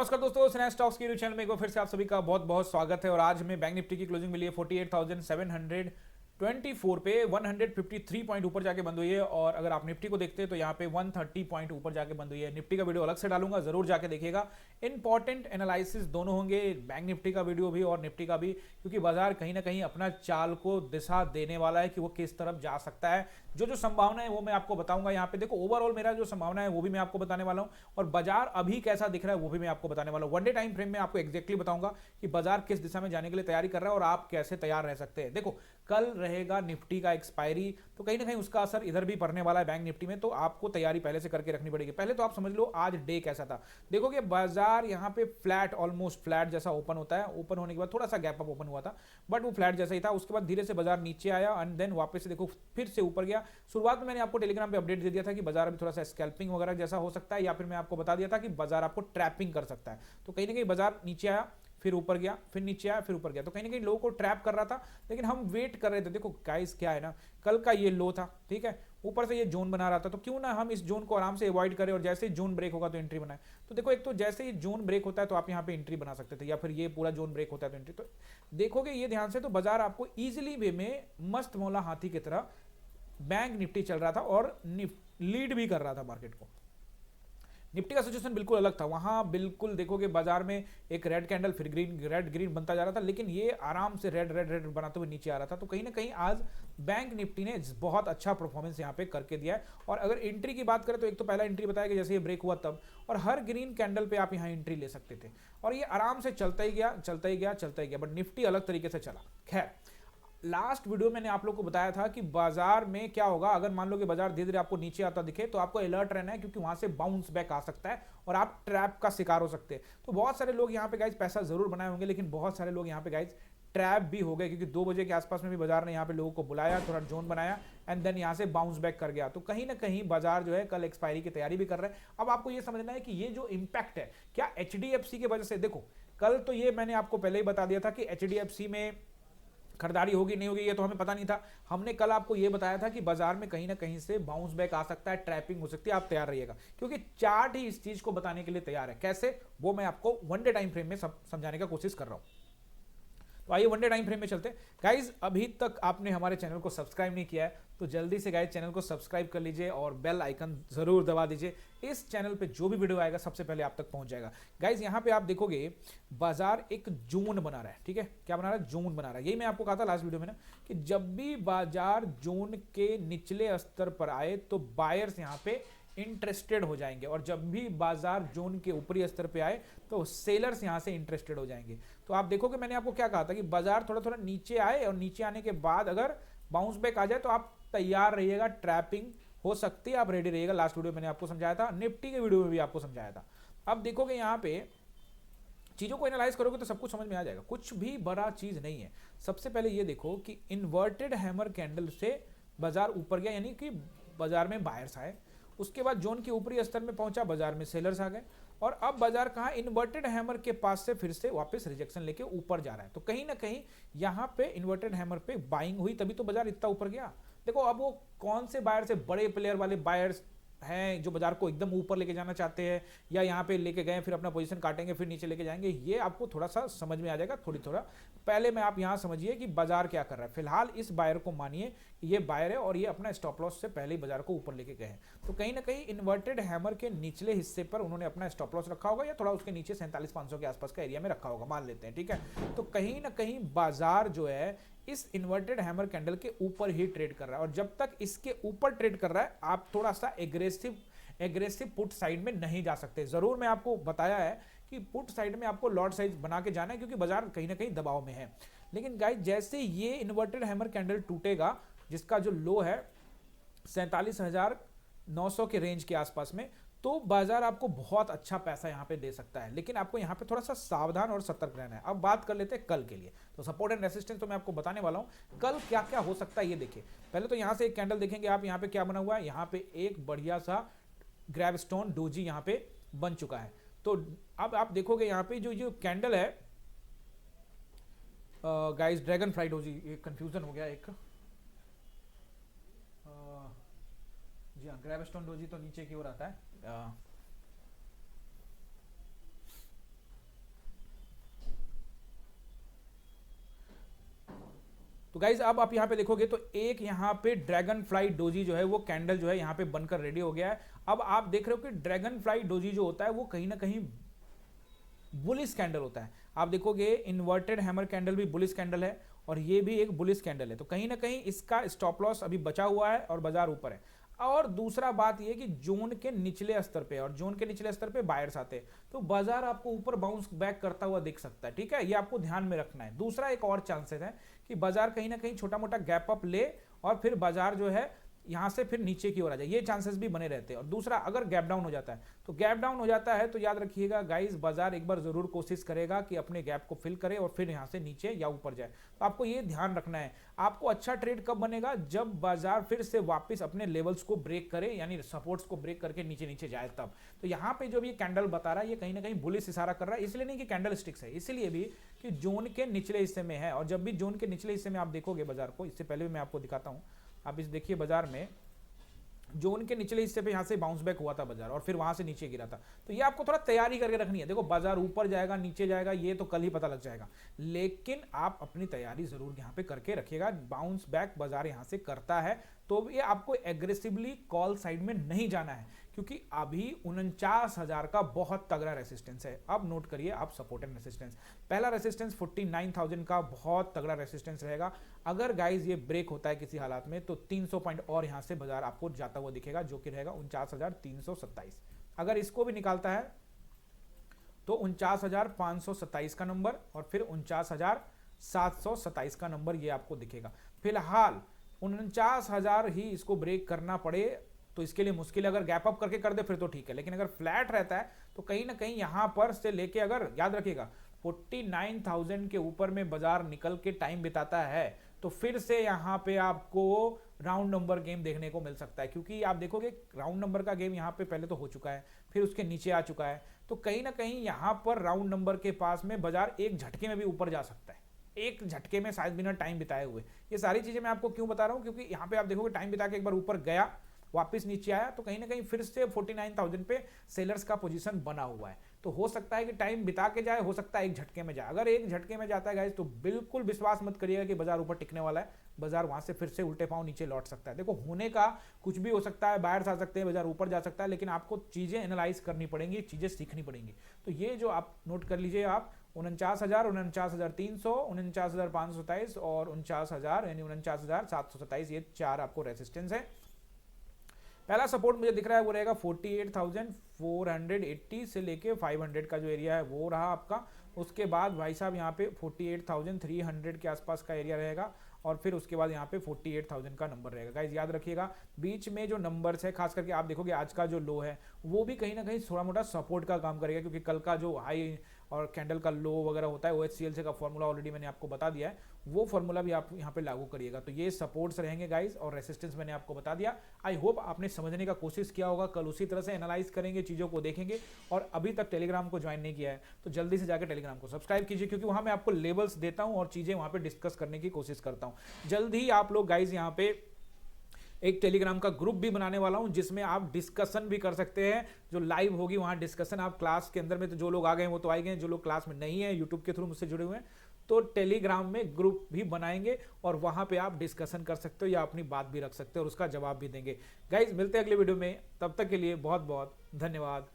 नमस्कार दोस्तों, snatch stocks की चैनल में एक बार फिर से आप सभी का बहुत बहुत स्वागत है। और आज हमें बैंक निफ्टी की क्लोजिंग मिली है 48,724 पे 153 पॉइंट ऊपर जाके बंद हुई है। और अगर आप निफ्टी को देखते हैं तो यहाँ पे 130 पॉइंट ऊपर जाके बंद हुई है। निफ्टी का वीडियो अलग से डालूंगा, जरूर जाके देखिएगा। इंपॉर्टेंट एनालिसिस दोनों होंगे, बैंक निफ्टी का वीडियो भी और निफ्टी का भी, क्योंकि बाजार कहीं ना कहीं अपना चाल को दिशा देने वाला है कि वो किस तरफ जा सकता है। जो संभावना है वो मैं आपको बताऊंगा। यहाँ पे देखो, ओवरऑल मेरा जो संभावना है वो भी मैं आपको बताने वाला हूँ, और बाजार अभी कैसा दिख रहा है वो भी मैं आपको बताने वाला हूँ। वन डे टाइम फ्रेम में आपको एक्जैक्टली बताऊंगा कि बाजार किस दिशा में जाने के लिए तैयारी कर रहा है और आप कैसे तैयार रह सकते हैं। देखो, कल रहेगा निफ्टी का एक्सपायरी, तो कहीं ना कहीं उसका असर इधर भी पड़ने वाला है बैंक निफ्टी में, तो आपको तैयारी पहले से करके रखनी पड़ेगी। पहले तो आप समझ लो आज डे कैसा था। देखोगे बाजार यहाँ पे फ्लैट, ऑलमोस्ट फ्लैट जैसा ओपन होता है। ओपन होने के बाद थोड़ा सा गैप अप ओपन हुआ था, बट वो फ्लैट जैसा ही था। उसके बाद धीरे से बाजार नीचे आया एंड देन वापस से देखो फिर से ऊपर गया। शुरुआत में मैंने आपको टेलीग्राम पे अपडेट दे दिया था कि बाजार अभी थोड़ा सा स्कैल्पिंग वगैरह जैसा हो सकता है, या फिर मैं आपको बता दिया था कि बाजार आपको ट्रैपिंग कर सकता है। तो कहीं ना कहीं बाजार नीचे आया, फिर ऊपर गया, फिर नीचे आया, फिर ऊपर गया, तो कहीं ना कहीं लो को ट्रैप कर रहा था। लेकिन हम वेट कर रहे थे। देखो गाइस, क्या है ना, कल का ये लो था, ठीक है, ऊपर से ये जोन बना रहा था, तो क्यों ना हम इस जोन को आराम से अवॉइड करें और जैसे ही जोन ब्रेक होगा तो एंट्री बनाए। तो देखो, एक तो जैसे ही जोन ब्रेक होता है तो आप यहाँ पे एंट्री बना सकते थे, या फिर ये पूरा जोन ब्रेक होता है तो एंट्री। तो देखोगे ये ध्यान से, तो बाजार आपको इजिली वे में मस्त मौला हाथी की तरह बैंक निफ्टी चल रहा था और लीड भी कर रहा था मार्केट को। निफ्टी का सिचुएशन बिल्कुल अलग था। वहां बिल्कुल देखोगे बाजार में एक रेड कैंडल, फिर ग्रीन, रेड ग्रीन बनता जा रहा था, लेकिन ये आराम से रेड रेड रेड बनाते हुए नीचे आ रहा था। तो कहीं ना कहीं आज बैंक निफ्टी ने बहुत अच्छा परफॉर्मेंस यहाँ पे करके दिया है। और अगर एंट्री की बात करें तो एक तो पहला एंट्री बताया कि जैसे ये ब्रेक हुआ तब, और हर ग्रीन कैंडल पे आप यहाँ एंट्री ले सकते थे, और ये आराम से चलता ही गया, चलता ही गया, चलता ही गया। बट निफ्टी अलग तरीके से चला। खैर, लास्ट वीडियो मैंने आप लोग को बताया था कि बाजार में क्या होगा अगर मान लो कि बाजार धीरे धीरे आपको नीचे आता दिखे, तो आपको अलर्ट रहना है, क्योंकि वहां से बाउंस बैक आ सकता है और आप ट्रैप का शिकार हो सकते हैं। तो बहुत सारे लोग यहाँ पे गाइज पैसा जरूर बनाए होंगे, लेकिन बहुत सारे लोग यहाँ पे गाइज ट्रैप भी हो गए, क्योंकि 2 बजे के आसपास में भी बाजार ने यहाँ पे लोगों को बुलाया, थोड़ा जोन बनाया एंड देन यहाँ से बाउंस बैक कर गया। तो कहीं ना कहीं बाजार जो है कल एक्सपायरी की तैयारी भी कर रहा है। अब आपको ये समझना है कि ये जो इंपैक्ट है क्या एचडीएफसी की वजह से। देखो, कल तो ये मैंने आपको पहले ही बता दिया था कि एचडीएफसी में खरीदारी होगी नहीं होगी ये तो हमें पता नहीं था। हमने कल आपको ये बताया था कि बाजार में कहीं ना कहीं से बाउंस बैक आ सकता है, ट्रैपिंग हो सकती है, आप तैयार रहिएगा, क्योंकि चार्ट ही इस चीज को बताने के लिए तैयार है। कैसे, वो मैं आपको वन डे टाइम फ्रेम में समझाने का कोशिश कर रहा हूं। तो आइए वन डे टाइम फ्रेम में चलते हैं। गाइज, अभी तक आपने हमारे चैनल को सब्सक्राइब नहीं किया है तो जल्दी से गाइज चैनल को सब्सक्राइब कर लीजिए और बेल आइकन जरूर दबा दीजिए। इस चैनल पे जो भी वीडियो आएगा सबसे पहले आप तक पहुंच जाएगा। गाइज, यहाँ पे आप देखोगे बाजार एक जोन बना रहा है, ठीक है, क्या बना रहा है, जोन बना रहा है। यही मैं आपको कहा था लास्ट वीडियो में ना, कि जब भी बाजार जोन के निचले स्तर पर आए तो बायर्स यहाँ पे इंटरेस्टेड हो जाएंगे, और जब भी बाजार जोन के ऊपरी स्तर पे आए तो सेलर्स यहां से इंटरेस्टेड हो जाएंगे। तो आप देखोगे मैंने आपको क्या कहा था कि बाजार थोड़ा थोड़ा नीचे आए, और नीचे आने के बाद अगर बाउंस बैक आ जाए तो आप तैयार रहिएगा, ट्रैपिंग हो सकती है, आप रेडी रहिएगा। लास्ट वीडियो मैंने आपको समझाया था, निफ्टी के वीडियो में भी आपको समझाया था। अब देखोगे यहाँ पे चीजों को एनालाइज करोगे तो सब कुछ समझ में आ जाएगा, कुछ भी बड़ा चीज नहीं है। सबसे पहले ये देखो कि इन्वर्टेड हैमर कैंडल से बाजार ऊपर गया, यानी कि बाजार में बायर्स आए। उसके बाद जोन के ऊपरी स्तर में पहुंचा, बाजार में सेलर्स आ गए, और अब बाजार कहां, इन्वर्टेड हैमर के पास से फिर से वापस रिजेक्शन लेके ऊपर जा रहा है। तो कहीं ना कहीं यहां पे इन्वर्टेड हैमर पे बाइंग हुई, तभी तो बाजार इतना ऊपर गया। देखो, अब वो कौन से बायर से, बड़े प्लेयर वाले बायर्स हैं जो बाजार को एकदम ऊपर लेके जाना चाहते हैं, या यहाँ पे लेके गए फिर अपना पोजीशन काटेंगे फिर नीचे लेके जाएंगे, ये आपको थोड़ा सा समझ में आ जाएगा थोड़ा। पहले में आप यहाँ समझिए कि बाजार क्या कर रहा है। फिलहाल इस बायर को मानिए कि ये बायर है और ये अपना स्टॉप लॉस से पहले ही बाजार को ऊपर लेके गए हैं। तो कहीं ना कहीं इन्वर्टेड हैमर के निचले हिस्से पर उन्होंने अपना स्टॉप लॉस रखा होगा, या थोड़ा उसके नीचे 47,500 के आसपास का एरिया में रखा होगा, मान लेते हैं, ठीक है। तो कहीं ना कहीं बाजार जो है इस इन्वर्टेड हैमर कैंडल के ऊपर ही ट्रेड कर रहा है, और जब तक इसके ऊपर ट्रेड कर रहा है आप थोड़ा सा एग्रेसिव पुट साइड में नहीं जा सकते। जरूर मैं आपको बताया है कि पुट साइड में आपको लॉट साइज बना के जाना है, क्योंकि बाजार कहीं ना कहीं दबाव में है। लेकिन गाइस, जैसे ये इन्वर्टेड हैमर कैंडल टूटेगा, जिसका जो लो है 47,900 के रेंज के आसपास में, तो बाजार आपको बहुत अच्छा पैसा यहां पे दे सकता है। लेकिन आपको यहां पे थोड़ा सा सावधान और सतर्क रहना है। अब बात कर लेते हैं कल के लिए। तो सपोर्ट एंड रेसिस्टेंस तो मैं आपको बताने वाला हूं, कल क्या क्या हो सकता है ये देखिए। पहले तो यहां से एक कैंडल देखेंगे आप, यहां पे क्या बना हुआ है, यहां पे एक बढ़िया सा ग्रैवस्टोन डोजी यहां पे बन चुका है। तो अब आप देखोगे यहां पे जो कैंडल है, गाइस ड्रैगन फ्लाई डोजी, ये कंफ्यूजन हो गया एक, जी हाँ, ग्रैवस्टोन डोजी तो नीचे की ओर आता है। तो गाइज अब आप यहाँ पे देखोगे तो एक यहाँ पे ड्रैगन फ्लाई डोजी जो है वो कैंडल जो है यहाँ पे बनकर रेडी हो गया है। अब आप देख रहे हो कि ड्रैगन फ्लाई डोजी जो होता है वो कहीं ना कहीं बुलिश कैंडल होता है। आप देखोगे इन्वर्टेड हैमर कैंडल भी बुलिश कैंडल है और ये भी एक बुलिश कैंडल है। तो कहीं ना कहीं इसका स्टॉप लॉस अभी बचा हुआ है और बाजार ऊपर है। और दूसरा बात ये कि जोन के निचले स्तर पे, और जोन के निचले स्तर पे बायर्स आते हैं, तो बाजार आपको ऊपर बाउंस बैक करता हुआ दिख सकता है। ठीक है, ये आपको ध्यान में रखना है। दूसरा एक और चांसेस है कि बाजार कहीं ना कहीं छोटा मोटा गैप अप ले और फिर बाजार जो है यहां से फिर नीचे की ओर आ जाए, ये चांसेस भी बने रहते हैं। और दूसरा, अगर गैप डाउन हो जाता है तो गैप डाउन हो जाता है तो याद रखिएगा गाइस, बाजार एक बार जरूर कोशिश करेगा कि अपने गैप को फिल करे और फिर यहां से नीचे या ऊपर जाए। तो आपको ये ध्यान रखना है। आपको अच्छा ट्रेड कब बनेगा? जब बाजार फिर से वापस अपने लेवल्स को ब्रेक करे, यानी सपोर्ट्स को ब्रेक करके नीचे नीचे जाए तब। तो यहाँ पे जो भी कैंडल बता रहा है ये कहीं ना कहीं बुलिश इशारा कर रहा है, इसलिए नहीं कि कैंडल स्टिक्स है, इसलिए भी कि जोन के निचले हिस्से में है। और जब भी जोन के निचले हिस्से में आप देखोगे बाजार को, इससे पहले भी मैं आपको दिखाता हूं, आप इस देखिए बाजार में जोन के निचले हिस्से पे यहां से बाउंस बैक हुआ था बाजार और फिर वहां से नीचे गिरा था। तो ये आपको थोड़ा तैयारी करके रखनी है। देखो बाजार ऊपर जाएगा नीचे जाएगा ये तो कल ही पता लग जाएगा, लेकिन आप अपनी तैयारी जरूर यहां पे करके रखिएगा। बाउंस बैक बाजार यहां से करता है तो ये आपको एग्रेसिवली कॉल साइड में नहीं जाना है, क्योंकि अभी 49,000 का बहुत तगड़ा रेसिस्टेंस है। अब नोट करिए आप सपोर्ट एंड रेसिस्टेंस। पहला रेसिस्टेंस 49,000 का बहुत तगड़ा रेसिस्टेंस रहेगा। अगर गाइज ये ब्रेक होता है किसी हालात में तो 300 पॉइंट और यहां से बाजार आपको जाता हुआ दिखेगा, जो कि रहेगा 49,327। अगर इसको भी निकालता है तो 49,527 का नंबर और फिर 49,727 का नंबर ये आपको दिखेगा। फिलहाल 49,000 ही इसको ब्रेक करना पड़े तो इसके लिए मुश्किल है। अगर गैप अप करके कर दे फिर तो ठीक है, लेकिन अगर फ्लैट रहता है तो कहीं ना कहीं यहां पर से लेके, अगर याद रखिएगा 49,000 के ऊपर में बाजार निकल के टाइम बिताता है तो फिर से यहां पे आपको राउंड नंबर गेम देखने को मिल सकता है। क्योंकि आप देखोगे राउंड नंबर का गेम यहां पे पहले तो हो चुका है, फिर उसके नीचे आ चुका है, तो कहीं ना कहीं यहां पर राउंड नंबर के पास में बाजार एक झटके में भी ऊपर जा सकता है, एक झटके में, शायद बिना टाइम बिताए हुए। ये सारी चीजें मैं आपको क्यों बता रहा हूं, क्योंकि यहां पे आप देखोगे टाइम बिता के एक बार ऊपर गया वापस नीचे आया तो कहीं ना कहीं फिर से 49,000 पे सेलर्स का पोजीशन बना हुआ है। तो हो सकता है कि टाइम बिता के जाए, हो सकता है एक झटके में जाए। अगर एक झटके में जाता है गाइस तो बिल्कुल विश्वास मत करिएगा कि बाजार ऊपर टिकने वाला है। बाजार वहां से फिर से उल्टे पांव नीचे लौट सकता है। देखो होने का कुछ भी हो सकता है, बायर्स आ सकते हैं, बाजार ऊपर जा सकता है, लेकिन आपको चीजें एनालाइज करनी पड़ेंगी, चीजें सीखनी पड़ेंगी। तो ये जो आप नोट कर लीजिए, आप 49,000, 49,300, 49,527 और 49,000 यानी 49,727, ये चार आपको रेसिस्टेंस है। पहला सपोर्ट मुझे दिख रहा है वो रहेगा 48,480 से लेके 500 का जो एरिया है वो रहा आपका। उसके बाद भाई साहब यहाँ पे 48,300 के आसपास का एरिया रहेगा और फिर उसके बाद यहाँ पे 48,000 का नंबर रहेगा। गाइस याद रखिएगा बीच में जो नंबर्स है, खास करके आप देखोगे आज का जो लो है वो भी कहीं ना कहीं थोड़ा मोटा सपोर्ट का काम करेगा, क्योंकि कल का जो हाई और कैंडल का लो वगैरह होता है OHCLC का फॉर्मूला ऑलरेडी मैंने आपको बता दिया है, वो फॉर्मूला भी आप यहाँ पे लागू करिएगा। तो ये सपोर्ट्स रहेंगे गाइस और रेसिस्टेंस मैंने आपको बता दिया। आई होप आपने समझने का कोशिश किया होगा। कल उसी तरह से एनालाइज करेंगे, चीज़ों को देखेंगे। और अभी तक टेलीग्राम को ज्वाइन नहीं किया है तो जल्दी से जाकर टेलीग्राम को सब्सक्राइब कीजिए, क्योंकि वहाँ मैं आपको लेवल्स देता हूँ और चीज़ें वहाँ पर डिस्कस करने की कोशिश करता हूँ। जल्द ही आप लोग गाइज यहाँ पे एक टेलीग्राम का ग्रुप भी बनाने वाला हूं जिसमें आप डिस्कशन भी कर सकते हैं। जो लाइव होगी वहां डिस्कशन, आप क्लास के अंदर में तो जो लोग आ गए वो तो आ गए, जो लोग क्लास में नहीं है यूट्यूब के थ्रू मुझसे जुड़े हुए हैं तो टेलीग्राम में ग्रुप भी बनाएंगे और वहां पे आप डिस्कशन कर सकते हो या अपनी बात भी रख सकते हो और उसका जवाब भी देंगे। गाइज मिलते हैं अगले वीडियो में, तब तक के लिए बहुत बहुत धन्यवाद।